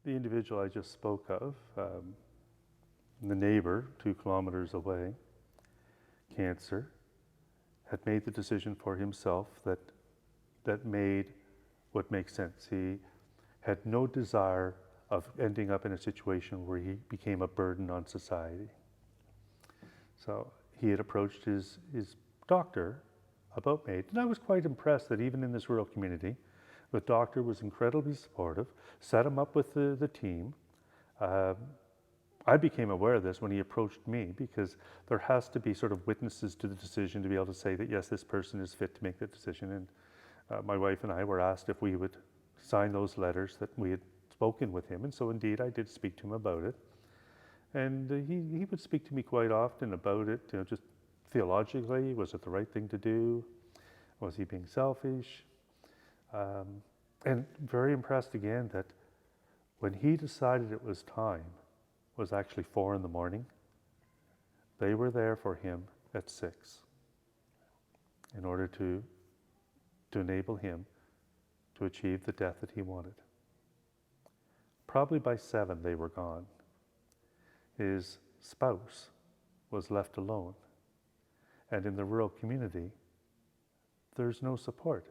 the individual I just spoke of, the neighbor 2 kilometers away, cancer, had made the decision for himself that made what makes sense. He had no desire of ending up in a situation where he became a burden on society. So he had approached his doctor about MAID, and I was quite impressed that even in this rural community, the doctor was incredibly supportive, set him up with the team. I became aware of this when he approached me, because there has to be sort of witnesses to the decision to be able to say that yes, this person is fit to make that decision. And my wife and I were asked if we would sign those letters that we had spoken with him, and so indeed I did speak to him about it. And he would speak to me quite often about it, just theologically, was it the right thing to do? Was he being selfish? And very impressed again that when he decided it was time, was actually 4 a.m. They were there for him at 6 in order to enable him to achieve the death that he wanted. Probably by 7 they were gone. His spouse was left alone. And in the rural community, there's no support.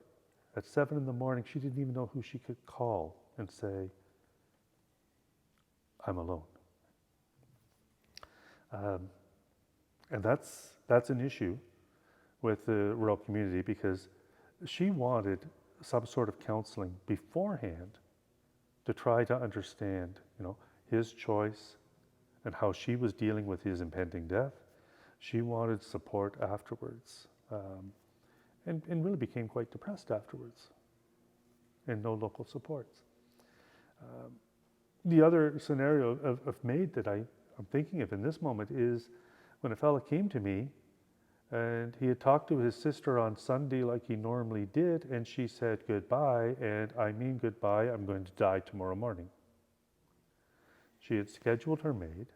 At 7 a.m, she didn't even know who she could call and say, I'm alone. And that's an issue with the rural community, because she wanted some sort of counseling beforehand to try to understand, his choice and how she was dealing with his impending death. She wanted support afterwards, and really became quite depressed afterwards, and no local supports. The other scenario of MAID that I'm thinking of in this moment is when a fellow came to me and he had talked to his sister on Sunday like he normally did, and she said goodbye, and I mean goodbye, I'm going to die tomorrow morning. She had scheduled her MAID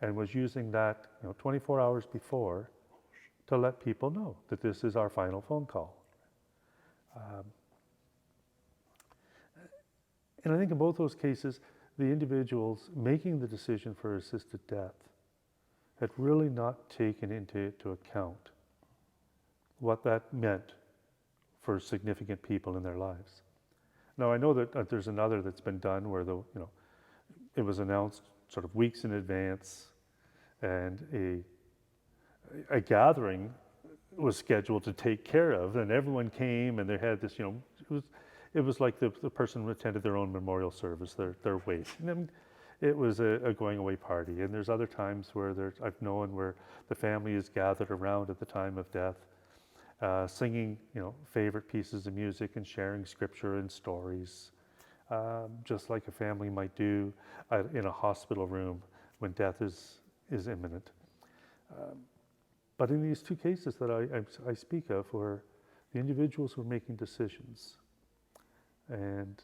and was using that 24 hours before to let people know that this is our final phone call. And I think in both those cases, the individuals making the decision for assisted death had really not taken into account what that meant for significant people in their lives. Now I know that there's another that's been done where it was announced sort of weeks in advance, and a gathering was scheduled to take care of, and everyone came, and they had this, it was like the person who attended their own memorial service, their wake. And it was a going away party. And there's other times where I've known where the family is gathered around at the time of death, singing, favorite pieces of music and sharing scripture and stories, just like a family might do in a hospital room when death is imminent. But in these 2 cases that I speak of, where the individuals were making decisions and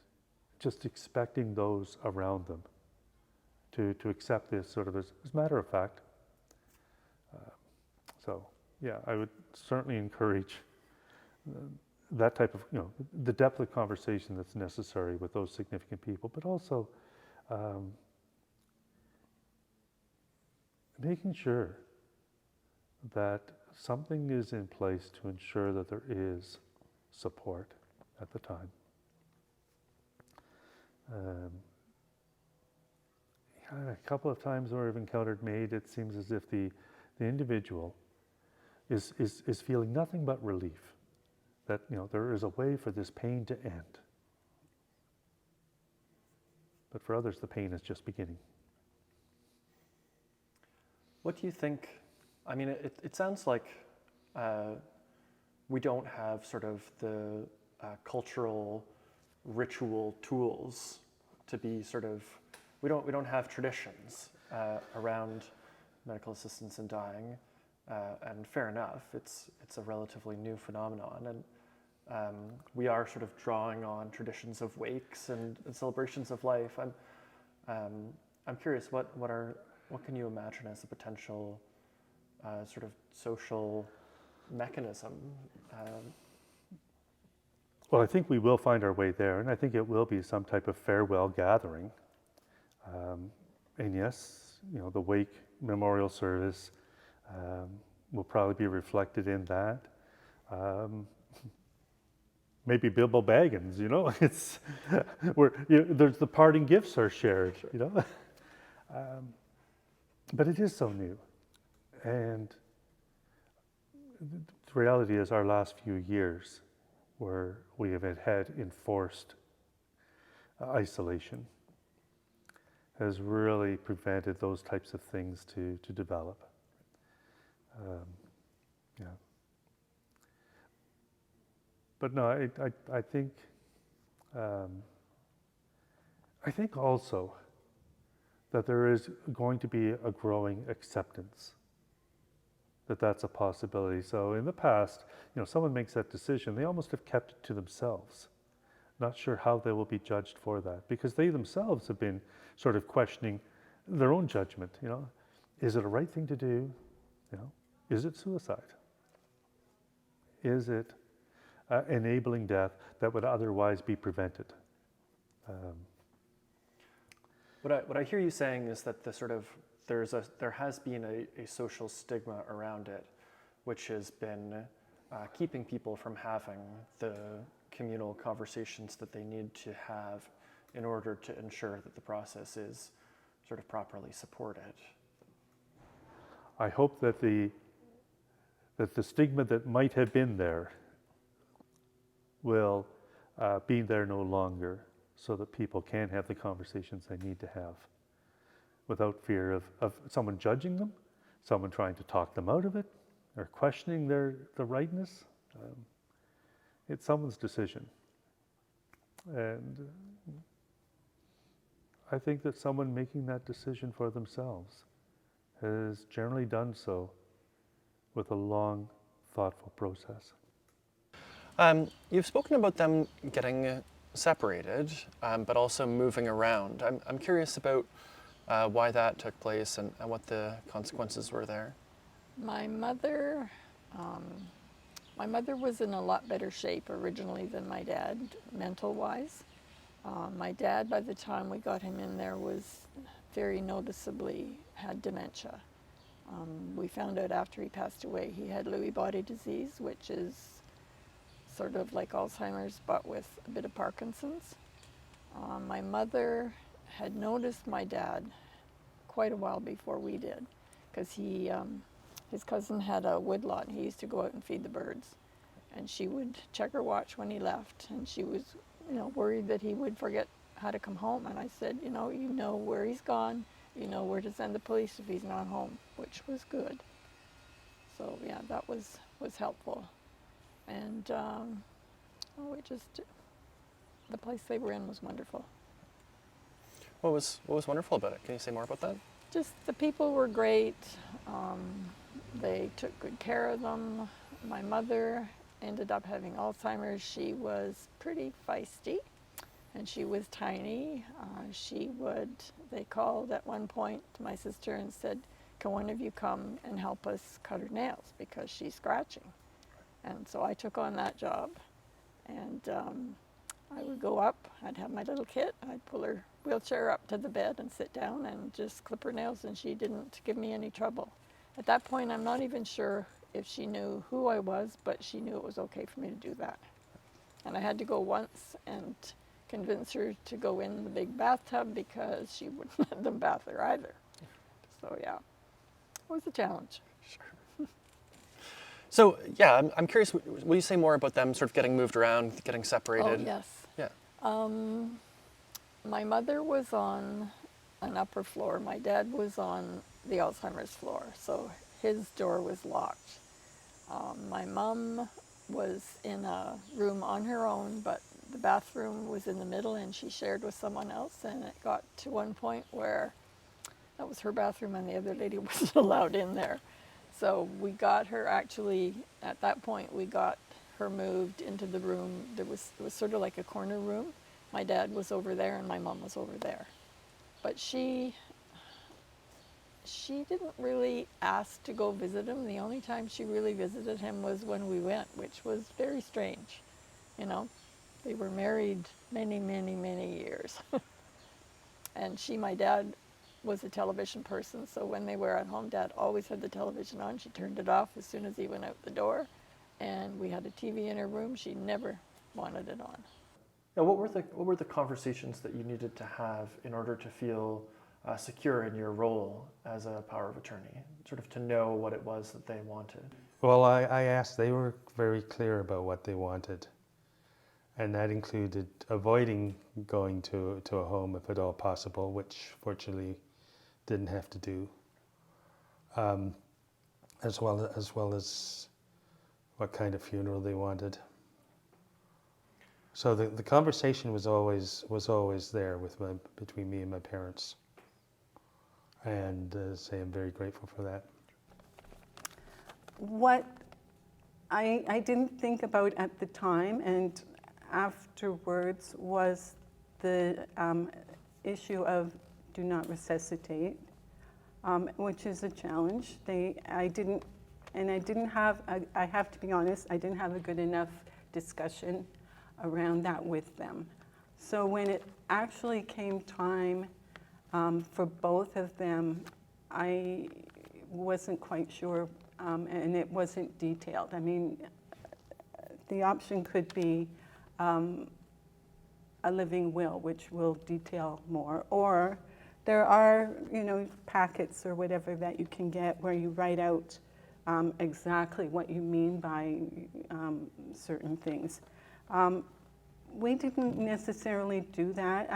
just expecting those around them to accept this sort of as a matter of fact. So yeah, I would certainly encourage that type of, the depth of conversation that's necessary with those significant people, but also making sure that something is in place to ensure that there is support at the time. A couple of times where I've encountered MAID, it seems as if the individual is feeling nothing but relief, that there is a way for this pain to end. But for others, the pain is just beginning. What do you think? I mean, it sounds like we don't have sort of the cultural ritual tools to be sort of, we don't have traditions around medical assistance in dying, and fair enough, it's a relatively new phenomenon, and we are sort of drawing on traditions of wakes and celebrations of life. I'm curious, what can you imagine as a potential sort of social mechanism? Well, I think we will find our way there, and I think it will be some type of farewell gathering. And yes, the wake memorial service will probably be reflected in that. Um, Maybe Bilbo Baggins, it's where there's the parting gifts are shared, but it is so new, and the reality is our last few years where we have had enforced isolation has really prevented those types of things to develop. Yeah. But no, I think I think also that there is going to be a growing acceptance that that's a possibility. So in the past, someone makes that decision, they almost have kept it to themselves, not sure how they will be judged for that, because they themselves have been sort of questioning their own judgment. Is it a right thing to do? Is it suicide? Is it enabling death that would otherwise be prevented? What I hear you saying is that there has been a social stigma around it, which has been keeping people from having the communal conversations that they need to have in order to ensure that the process is sort of properly supported. I hope that the stigma that might have been there will be there no longer, so that people can have the conversations they need to have without fear of someone judging them, someone trying to talk them out of it, or questioning the rightness. It's someone's decision. And I think that someone making that decision for themselves has generally done so with a long, thoughtful process. You've spoken about them getting separated, but also moving around. I'm curious about why that took place and what the consequences were there. My mother was in a lot better shape originally than my dad, mental-wise. My dad, by the time we got him in there, was very noticeably had dementia. We found out after he passed away he had Lewy body disease, which is sort of like Alzheimer's, but with a bit of Parkinson's. My mother had noticed my dad quite a while before we did, because his cousin had a woodlot and he used to go out and feed the birds. And she would check her watch when he left, and she was, worried that he would forget how to come home. And I said, you know where he's gone, you know where to send the police if he's not home, which was good. So yeah, that was helpful. And the place they were in was wonderful. What was wonderful about it? Can you say more about that? Just the people were great. They took good care of them. My mother ended up having Alzheimer's. She was pretty feisty, and she was tiny. They called at one point to my sister and said, can one of you come and help us cut her nails because she's scratching? And so I took on that job, and I would go up, I'd have my little kit, I'd pull her wheelchair up to the bed and sit down and just clip her nails, and she didn't give me any trouble. At that point, I'm not even sure if she knew who I was, but she knew it was okay for me to do that. And I had to go once and convince her to go in the big bathtub because she wouldn't let them bath her either. So yeah, it was a challenge. Sure. So yeah, I'm curious, will you say more about them sort of getting moved around, getting separated? Oh, yes. Yeah. My mother was on an upper floor. My dad was on the Alzheimer's floor, so his door was locked. My mom was in a room on her own, but the bathroom was in the middle and she shared with someone else, and it got to one point where that was her bathroom and the other lady wasn't allowed in there. So we got her at that point, we got her moved into the room. It was sort of like a corner room. My dad was over there and my mom was over there. But she didn't really ask to go visit him. The only time she really visited him was when we went, which was very strange, They were married many, many, many years. And my dad was a television person, so when they were at home, Dad always had the television on. She turned it off as soon as he went out the door. And we had a TV in her room. She never wanted it on. Now, what were the conversations that you needed to have in order to feel secure in your role as a power of attorney, sort of to know what it was that they wanted? Well, I asked, they were very clear about what they wanted. And that included avoiding going to a home if at all possible, which fortunately didn't have to do, as well as what kind of funeral they wanted. So the conversation was always there between me and my parents, and say I'm very grateful for that. What I didn't think about at the time and afterwards was the issue of Do-Not-Resuscitate, which is a challenge. I have to be honest, I didn't have a good enough discussion around that with them. So when it actually came time for both of them, I wasn't quite sure, and it wasn't detailed. I mean, the option could be a living will, which will detail more, or there are, packets or whatever that you can get where you write out exactly what you mean by certain things. We didn't necessarily do that.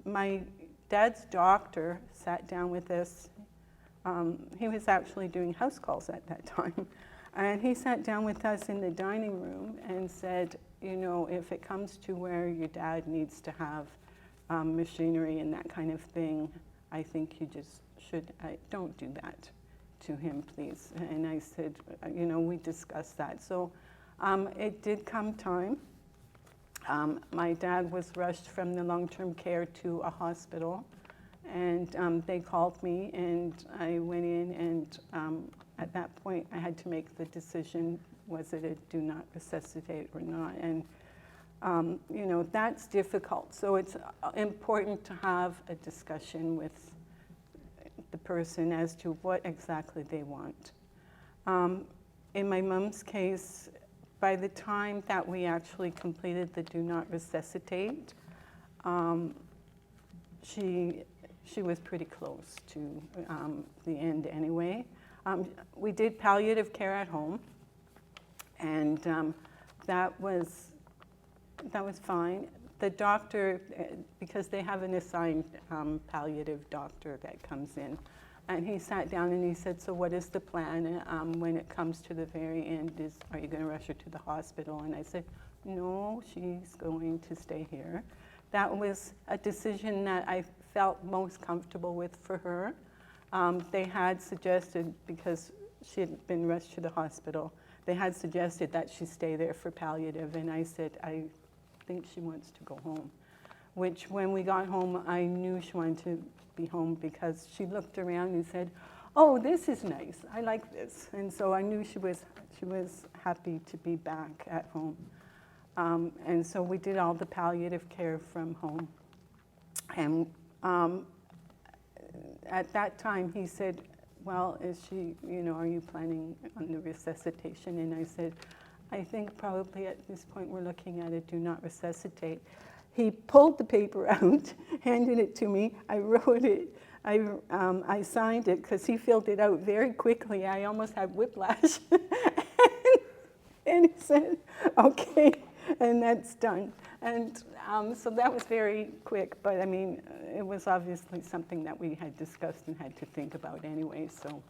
My dad's doctor sat down with us. He was actually doing house calls at that time. And he sat down with us in the dining room and said, if it comes to where your dad needs to have machinery and that kind of thing, I think you just should, don't do that to him, please. And I said, we discussed that. So it did come time. My dad was rushed from the long-term care to a hospital, and they called me, and I went in, and at that point I had to make the decision, was it a do-not-resuscitate or not? And that's difficult. So it's important to have a discussion with the person as to what exactly they want. In my mom's case, by the time that we actually completed the Do-Not-Resuscitate, she was pretty close to the end anyway. We did palliative care at home, and that was fine. The doctor, because they have an assigned palliative doctor that comes in, and he sat down and he said, so what is the plan when it comes to the very end? Are you going to rush her to the hospital? And I said, no, she's going to stay here. That was a decision that I felt most comfortable with for her. They had suggested, because she had been rushed to the hospital, they had suggested that she stay there for palliative, and I said, I think she wants to go home. Which, when we got home, I knew she wanted to be home because she looked around and said, oh, this is nice, I like this. And so I knew she was happy to be back at home. And so we did all the palliative care from home. And at that time he said, well, is she, are you planning on the resuscitation? And I said, I think probably at this point we're looking at a do-not-resuscitate. He pulled the paper out, handed it to me. I wrote it. I signed it because he filled it out very quickly. I almost had whiplash. And he said, okay, and that's done. And so that was very quick, but I mean, it was obviously something that we had discussed and had to think about anyway. So,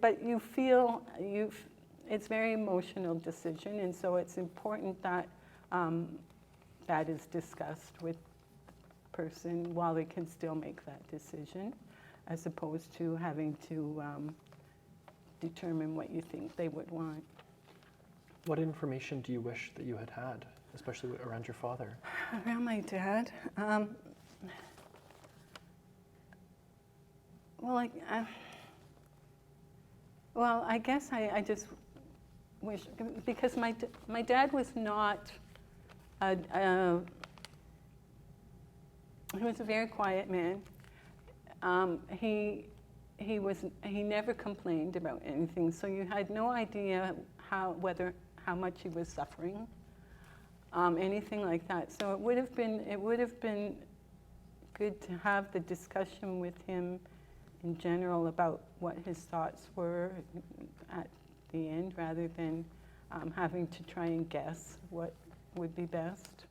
but you feel it's a very emotional decision, and so it's important that that is discussed with the person while they can still make that decision, as opposed to having to determine what you think they would want. What information do you wish that you had had, especially around your father? Around my dad? Well, I guess I just because my dad was not he was a very quiet man. He never complained about anything, so you had no idea how much he was suffering, anything like that. So it would have been good to have the discussion with him in general about what his thoughts were at the end, rather than having to try and guess what would be best.